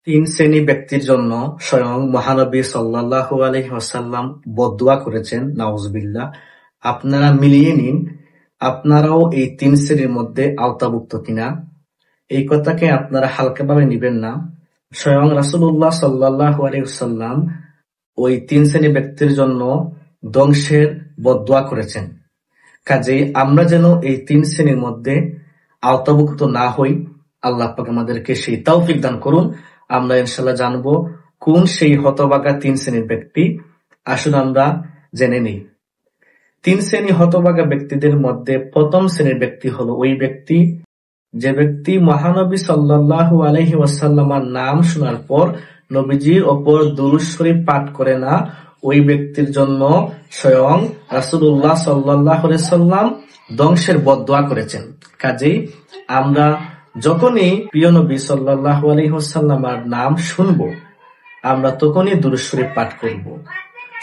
তিন শ্রেণী ব্যক্তির জন্য স্বয়ং মহানবী সাল্লাল্লাহু আলাইহি ওয়াসাল্লাম বদদুয়া করেছেন, নাউজুবিল্লাহ। আপনারা মিলিয়ে নিন, আপনারাও এই তিন শ্রেণীর মধ্যে আওতাভুক্ত কিনা। এই কথাকে আপনারা হালকাভাবে নিবেন না। স্বয়ং রাসূলুল্লাহ সাল্লাল্লাহু আলাইহি ওয়াসাল্লাম ওই তিন শ্রেণী ব্যক্তির জন্য ধ্বংসের বদদুয়া করেছেন। কাজেই আমরা যেন এই তিন শ্রেণীর মধ্যে আওতাভুক্ত না হই। আল্লাহ পাক আমাদেরকে সেই তৌফিক দান করুন। আমরা ইনশাআল্লাহ জানবো কোন সেই হতভাগা তিন শ্রেণীর ব্যক্তি। আসুন আমরা জেনে নিই। তিন শ্রেণী হতভাগা ব্যক্তিদের মধ্যে প্রথম শ্রেণীর ব্যক্তি হলো ওই ব্যক্তি যে ব্যক্তি মহানবী সাল্লাল্লাহু আলাইহি ওয়াসাল্লামের নাম শোনার পর নবীজির ওপর দুরূদ শরীফ পাঠ করে না। ওই ব্যক্তির জন্য স্বয়ং রাসূলুল্লাহ সাল্লাল্লাহু আলাইহি ওয়াসাল্লাম ধ্বংসের বদদুয়া করেছেন। কাজেই আমরা যখনই প্রিয় নবী সাল্লাল্লাহু আলাইহি ওয়াসাল্লামের নাম শুনবো, আমরা তখনই দুরূদ শরীফ পাঠ করব।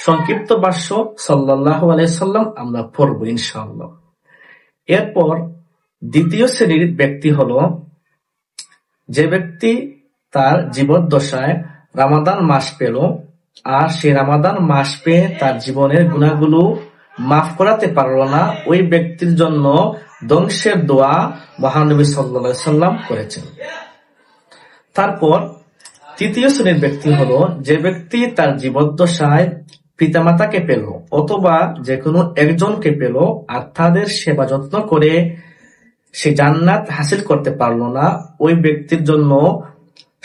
সংক্ষিপ্ত ভাষ্য সাল্লাল্লাহু আলাইহি ওয়াসাল্লাম আমরা পড়ব ইনশাআল্লাহ। এরপর দ্বিতীয় শ্রেণীর ব্যক্তি হলো যে ব্যক্তি তার জীবদ্দশায় রমাদান মাস পেল, আর সে রমাদান মাস পেয়ে তার জীবনের গুনাহগুলো মাফ করাতে পারল না। ওই ব্যক্তির জন্য ধ্বংসের দোয়া মহানবী সাল্লাল্লাহু আলাইহি ওয়াসাল্লাম করেছেন। তারপর তৃতীয় শ্রেণীর ব্যক্তি হলো যে ব্যক্তি তার জীবদ্দশায় পিতামাতাকে পেল অথবা যে কোনো একজনকে পেল, আর তাদের সেবা যত্ন করে সে জান্নাত হাসিল করতে পারলো না। ওই ব্যক্তির জন্য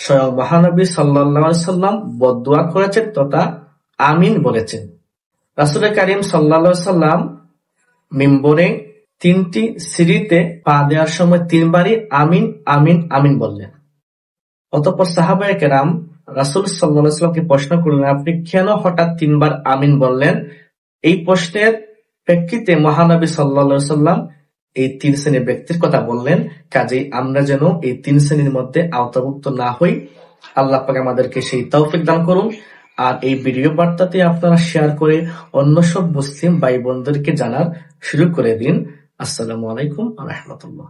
স্বয়ং মহানবী সাল্লাল্লাহু আলাইহি ওয়াসাল্লাম বদদুয়া করেছেন তথা আমিন বলেছেন। রাসূল কারীম সাল্লাল্লাহু আলাইহি ওয়াসাল্লাম মিম্বরে তিনটি সিঁড়িতে পা দেওয়ার সময় তিনবারই আমিন আমিন আমিন বললেন। অতঃপর সাহাবায়ে কেরাম রাসূল সাল্লাল্লাহু আলাইহি ওয়াসাল্লামকে প্রশ্ন করলেন, আপনি কেন হঠাৎ তিনবার আমিন বললেন? এই প্রশ্নের প্রেক্ষিতে মহানবী সাল্লাল্লাহু আলাইহি ওয়াসাল্লাম এই তিন শ্রেণীর ব্যক্তির কথা বললেন। কাজেই আমরা যেন এই তিন শ্রেণীর মধ্যে আওতাভুক্ত না হই। আল্লাহ পাক আমাদেরকে সেই তৌফিক দান করুন। আর এই ভিডিও বার্তাতে আপনারা শেয়ার করে অন্য সব মুসলিম ভাই বোনদেরকে জানার সুযোগ করে দিন। আসসালামু আলাইকুম ওয়া রাহমাতুল্লাহ।